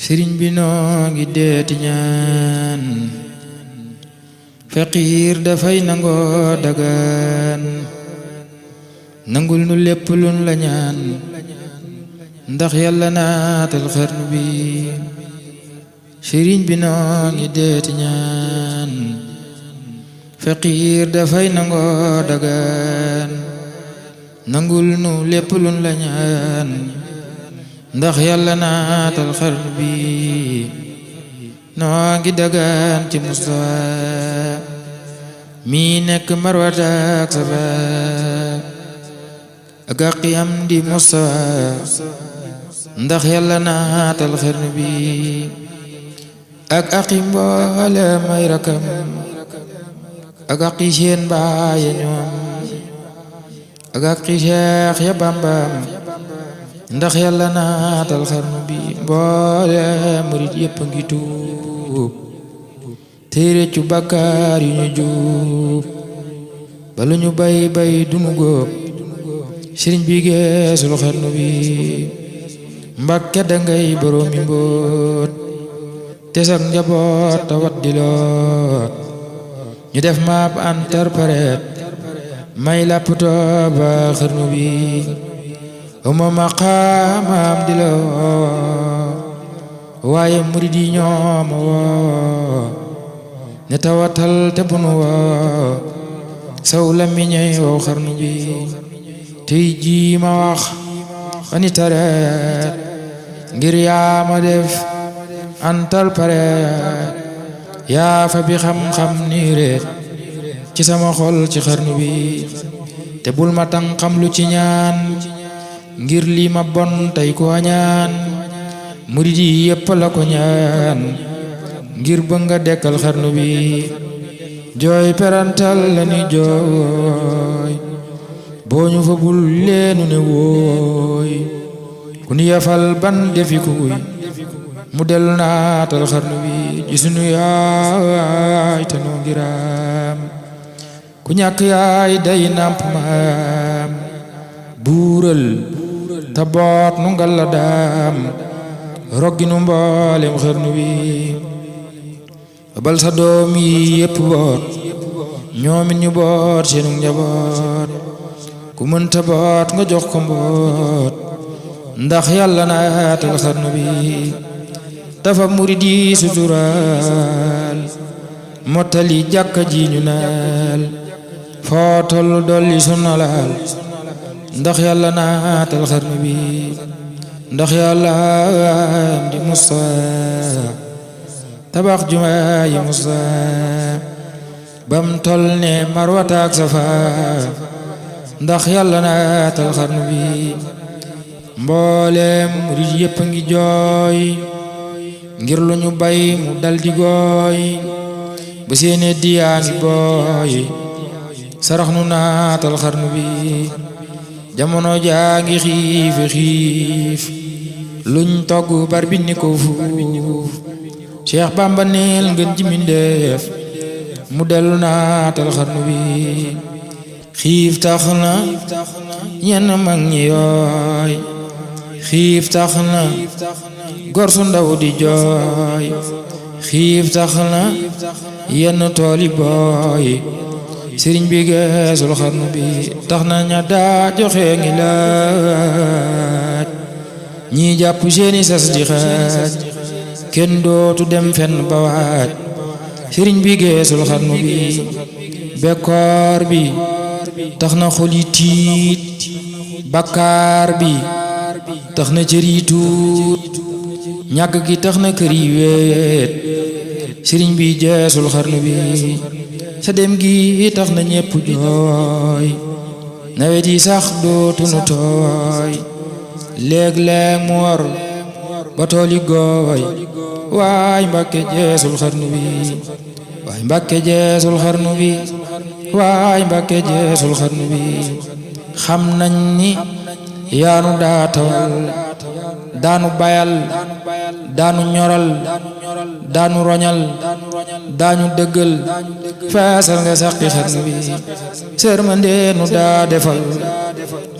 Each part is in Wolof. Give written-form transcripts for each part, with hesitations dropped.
sëriñ bi noo ngi deeti ñaan faqiir dafay nangoo dagaan nangul nu lépp luñ la ñaan ndax yàlla naatal xarnu bi sëriñ bi noo ngi deeti ñaan faqiir dafay nangoo dagaan nangul nu lépp luñ la ñaan ndax yàlla naatal xarnu bi noo ngi dagaan ci Mustafa mi nekk Marwata ak Safa ak àqi am di Mustafa ndax yàlla naatal xarnu bi ak àqi mboole may rakam ak àqi seen baay ñoom ak àqi Seex ya Bambam ndax yàlla naatal xarnu bi mboole murit yépp a ngi tuub tey réccu bàkkaar yu ñu juub balu ñu bay bay dunu góob sëriñ bi geesul xarnu bi Mbàkke dangay boroomi mbóot te sak njaboot tawat di loot ñu def maap interprète may lapptoo ba xarnu bi uma maqaamam di la waaye murid yi ñooma woo ne tawatal te bunu woo saw la miñey wow xarnu bi tey jii ma wax ani tareet ngir yaa ma def antal pareet yaa fa bi xam-xam ni reet ci sama xol ci xarnu bi te bul ma tan xam lu ci ñaan ngir lii ma bon tey ko ñaan murid yi yépp la ko ñaan ngir bëgg nga dekkal xarnu bi jooy perantal la ni jooy boo ñu fa bul leenu ne wooy ku ni yafal ban defi kuy mu dellu naatal xarnu bi ci sunu yaay te noo ngiraam ku ñàkk yaay day nàmp maam buural ta boot nu ngal la daam roggi nu mboolem xarnu bi bal sa doom yi yépp boot ñoomit ñu boot seenu njaboot ku mënta boot nga jox ko mboot ndax yàlla naatal xarnu bi dafa murid yi suturaal mottali jàkka ji ñu naal foo tollu dolli sunnalaal ndax yàlla naatal xarnu bi ndax yàlla am di Mustafa tabax jumaa yi Mustafa bam tol ne Marwata ak Safa ndax yàlla naatal xarnu bi mboolem murid yépp a ngi jooy ngir lu ñu bay mu dal di gooy ba seene diyaa ngi booy sarax nu naatal xarnu bi jamono jaa ngi xiife xiif luñ togg bar bi ni ko fuuf Cheikh Bamba neel ngeen ji mindeef mu dellu naatal xarnu bi xiif tax na ñenn mag ñi yooy xiif tax na gor su ndaw di jooy xiif tax na yenn tooli booy sëriñ bi geesul xarnu bi tax na ña daa joxe ngi laaj ñi jàpp seeni sas di xaaj kenn dootu dem fenn ba waaj sëriñ bi geesul xarnu bi bekkoor bi tax na xol yi tiit bakkaar bi tax na cër yi tuut ñàkk gi tax na kër yi weet sëriñ bi geesul xarnu bi sa dem gi tax na ñépp jooy nawet yi sax dootunu tooy léeg-léeg mu war ba tool yi gooy waay Mbàkke jeesul xarnu bi waay Mbàkke jeesul xarnu bi waay Mbàkke jeesul xarnu bi xam nañ ni yaanu daa tawal daanu bayal daanu ñoral daanu roñal daanu dëggal feesal nga saqi xarnu bi sërmandeenu daa defal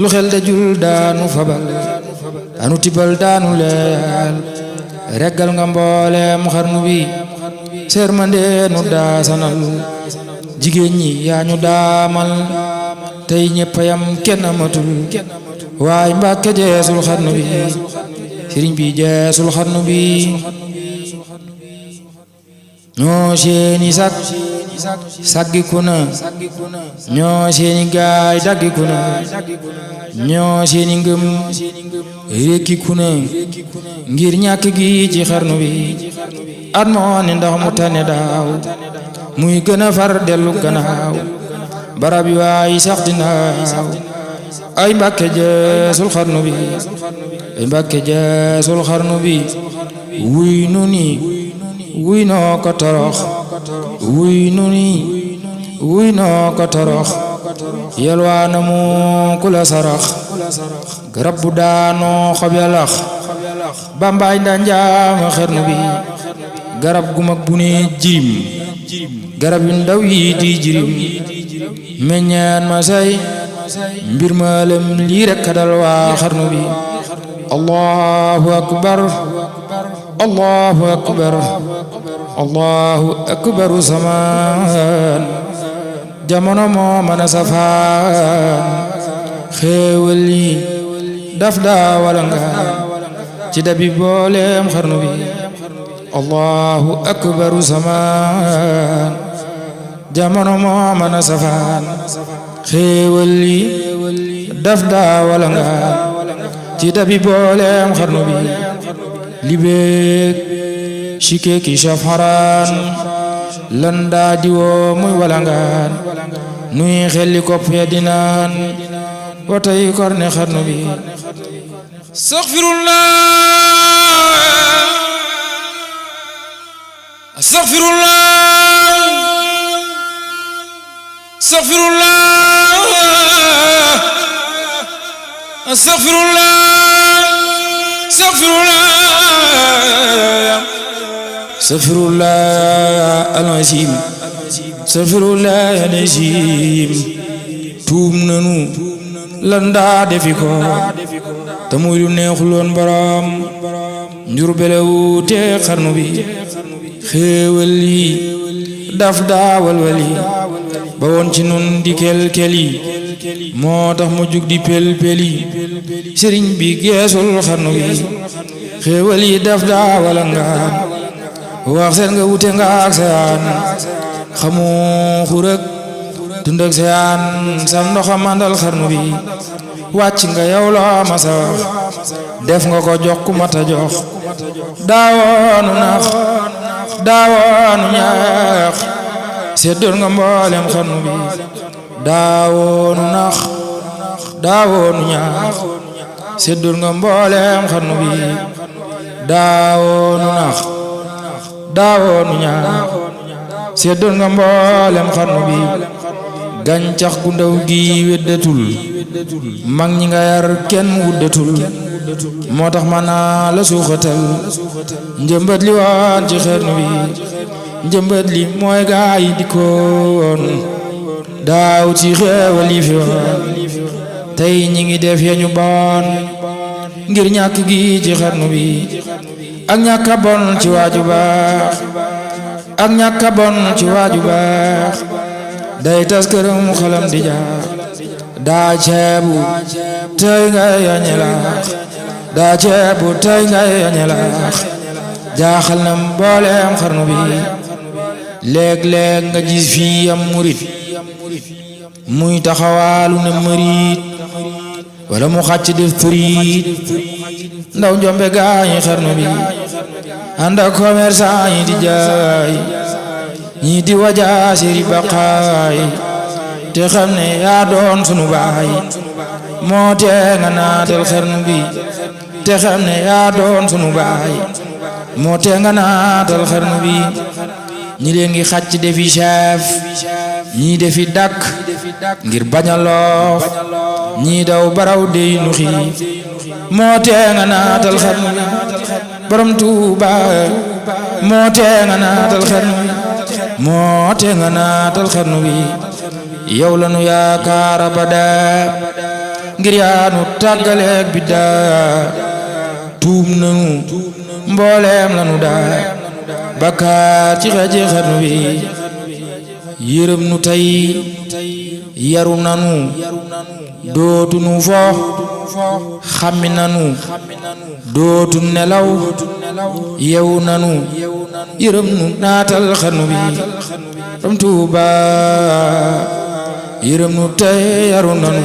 lu xel dajul daanu fabal daanu tibal daanu leyal reggal nga mboolem xarnu bi sermande nu daa sanal jigéen ñi yaa ñu daamal tey ñëpp yam kenn amatul waaye Mbàkke jeesul xarnu bi sëriñ bi jeesul xarnu bi ñoo seeni sak saggiku na ñoo seeni gaay daggiku na ñoo seeni ngëm rekkiku na ngir ñàkk gi ci xarnu bi at moo ne ndax mu tane daaw muy gën a far dellu gannaaw barab yi waay sax dinaaw ay Mbàkke jeesul xarnu bi ay Mbàkke jeesul xarnu bi wuy nu ni wuy noo ko torox wuy nu ni wuy noo ko torox yalwaana mu ku la sarax garab bu daanoo xob ya lax bambaay ndanjaama xarnu bi garab gu mag bu ne jirim garab yu ndaw yi di jirim meññaan ma say mbir ma lem lii rekk dal waa xarnu bi allahu akbar allahu akbar allahu akbaru samaan jamono moo mën a safaan xéewal yi daf daa wala nga ci dabi booleem xarnu bi allahu akbaru samaan jamono moo mën a safaan xéewal yi daf daa wala nga ci dabi booleem xarnu bi libeek shike ki shafharaan lan daa diwoo muy walangaan nuy xelli kopp ya dinaan watay korne xarnu bi astaghfirullah astaghfirullah astaghfirullah astaghfirullah astaghfirullah astaghfirullah al-azim astaghfirullah al-azim tuum nanu lan daa defi ko te muy lu neexuloon borom njur belewu te xarnu bi xéewal yi daf daa walwali ba woon ci nun di kel-keli moo tax mu jug di pel-peli sëriñ bi geesul xarnu bi xéewal yi daf daa wala ngaan wax seen nga wute nga ak seyaan xamu xurëg dund ak seyaan sam ndoxa mandal xarnu bi wàcc nga yow loo masa wax def nga ko jox ku mata jox daawoonu nax daawoonu ñaax seddoon nga mboolem xarnu bi daawoonu nax daawoonu ñaax seddoon nga mboolem xarnu bi daawoonu nax daawoonu ñaax seddoon nga mboolem xarnu bi gàncax gu ndaw gi weddatul mag ñi nga yar kenn wuddatul moo tax ma naa la suuxatal njëmbat li woon ci xarnu bi njëmbat li mooy gaa yi dikkoon daaw ci xeewal yi fi woon tey ñi ngi def ya ñu bon ngir ñàkk gi ci xarnu bi ak ñàkk a bon ci waaju baax ak ñàkk a bon ci waaju baax day tas këram xalam di jaax daa ceebu tey ngay yañelaax daa ceebu tey ngay yañelaax jaaxal na mbooleem xarnu bi léeg-léeg nga gis fii am murit muy taxawaalu ne mërit wala mu xàcc def turiit ndaw njombe gaañi xarnu bi ànd ak commerçant yi di jaay ñi di wajaa seri baqaay te xam ne yaa doon sunu baay moo tee nga naatal xarnu bi te xam ne yaa doon sunu baay moo tee nga naatal xarnu bi ñi leen ngi xàcc defi chef ñii defi dàkk ngir bañ a loof ñii daw baraw dey nu xiif moo tee nga naatal xarnu bi borom Tuuba moo tee nga naatal xarnu bi moo tee nga naatal xarnu bi yow la nu yaakaar abada ngir yaa nu tàggaleeg biddaa tuub nanu mbooleem lanu daa bakkaar ci xeeti xarnu bi yërëm nu tey yaru nanu dootu nu fo xammi nanu dootu nelaw yewu nanu yërëm nu naatal xarnu bi ram Tuuba yërëm nu tey yaru nanu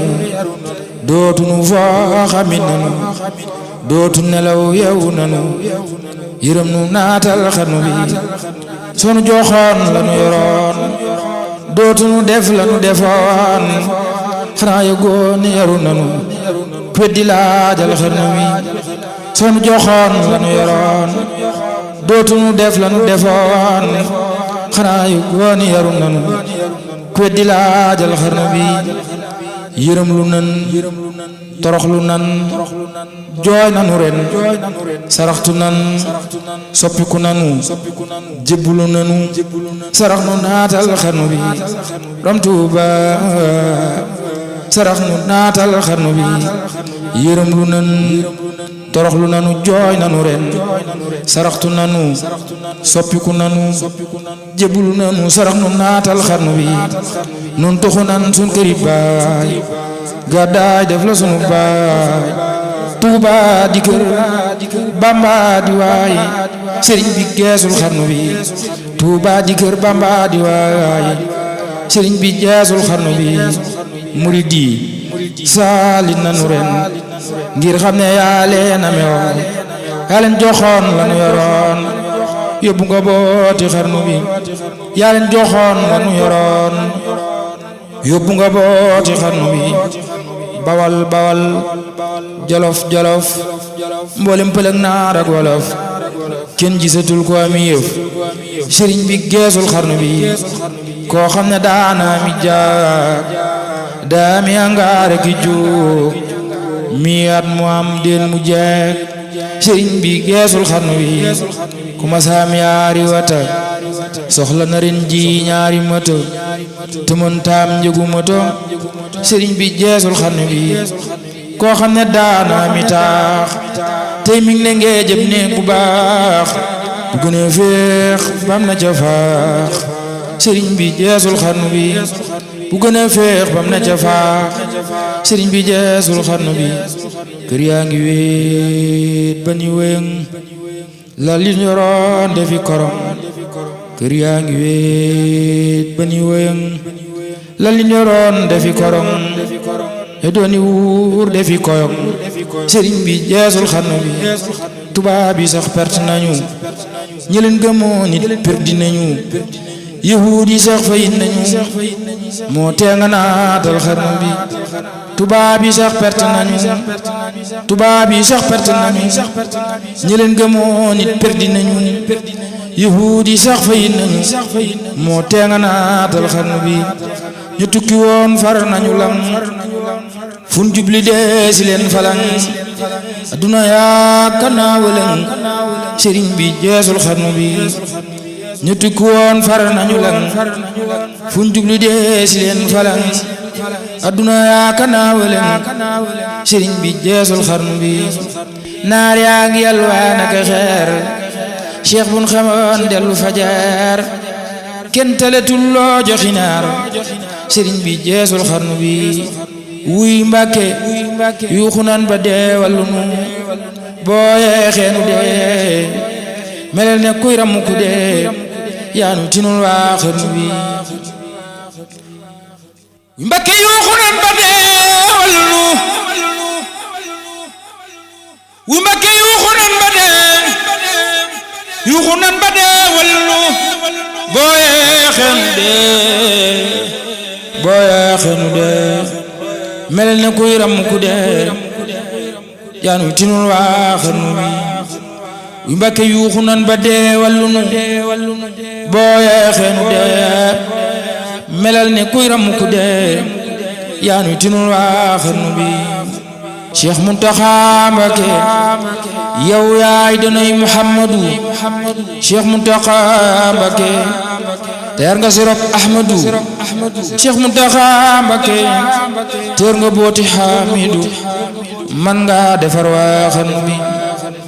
dootu nu fo xammi nanu dootu nelaw yewu nanu yërëm nu naatal xarnu bi sunu joxoon lanu yoroon dootu nu def lanu defoon xanaa yëgoon yaru nanu ku weddi laajal xarnu bi sunu joxoon lanu yoroon dootu nu def lanu defoon xanaa yëgoon yaru nanu ku weddi laajal xarnu bi yërëm lu nan toroxlu nan jooy nanu ren saraxtu nan soppiku nanu jébbulu nanu sarax nu naatal xarnu bi ram Tuuba sarax nu naatal xarnu bi yërëm lu nan toroxlu nanu jooy nanu ren saraxtu nanu soppiku nanu jébbulu nanu sarax nu naatal xarnu bi nun toxu nan sun këri baay gàddaay def la sunu baay Tuuba di kër Bamba di waay sëriñ bi geesul xarnu bi Tuuba di kër Bamba di waay sëriñ bi geesul xarnu bi murid yi saali nanu ren ngir xam ne yaa leen amewoon yaa leen joxoon lanu yoroon yóbbu nga booti xarnu bi yaa leen joxoon lanu yoroon yóbbu nga booti xarnu bi bawal bawal jolof jolof mboolem pël ak naar ak wolof kenn gisatul ko ami yëf sëriñ bi geesul xarnu bi koo xam ne daana mi jaag daa mi angaare ki jóg mi at mu am den mu jeeg sëriñ bi geesul xarnu bi ku ma saam yaari wata soxla na ren ji ñaari moto te mën taam njëgu moto sëriñ bi geesul xarnu bi koo xam ne daana mi taax tey mi ngi ne ngee jëm ne bu baax bu gën a féex bam na ca faax sëriñ bi geesul xarnu bi bu gën a féex bam na ca faax sëriñ bi geesul xarnu bi kër yaa ngi wéet ba ni wéng la li ñoroon defi korom kër yaa ngi wéet ba ni wéng la li ñoroon defi korom e dooni wuur defi koyom sëriñ bi geesul xarnu bi tubaab yi sax perte nañu ñi leen gëmoon nit perdi nañu yahuud yi sax fayit nañu moo tee nga naatal xarnu bi tubaab yi sax perte nañu tubaab yi sax perte nañu ñi leen gëmoon nit perdi nañu yahuud yi sax fayit nañu moo tee nga naatal xarnu bi ñu tukki woon far nañu lam fun jubli dee si leen falang adduna yaa kanaa wëlëng sëriñ bi geesul xarnu bi ñu tukki woon far nañu lam fun jubli dee si leen falang adduna yaa kanaa wëlëng sëriñ bi geesul xarnu bi naar yaa ngi yalwaan ak xeer cheikh bun xamoon dellu fajar kenn teletul loo joxi naar sëriñ bi geesul xarnu bi wuy Mbàkke yuuxu nan ba dee wallu nu boo yeexeenu dee melel ne kuy ramu ku dee yaanu tinul waa xarnu bi wuy Mbàkke yuuxu nan ba dee wallu nu wuy Mbàkke yuuxu nan ba dee yuuxu nan ba dee wallu nu boo yeexeenu dee boo yeexeenu dee melel ne kuy ram ku dee yaanu tinul waa xarnu bi wuy Mbàkke yuuxu nan ba dee wallu nu boo yeexeenu dee melel ne kuy ram ku dee yaanu tinul waa xarnu bi Cheikh Muntaxa Mbakke yow yaay danay Muhammadu Cheikh Muntaxa Mbakke teer nga sirop Ahmadu Cheikh Muntaxa Mbakke teer nga booti Hamidu man nga defar waa xarnu bi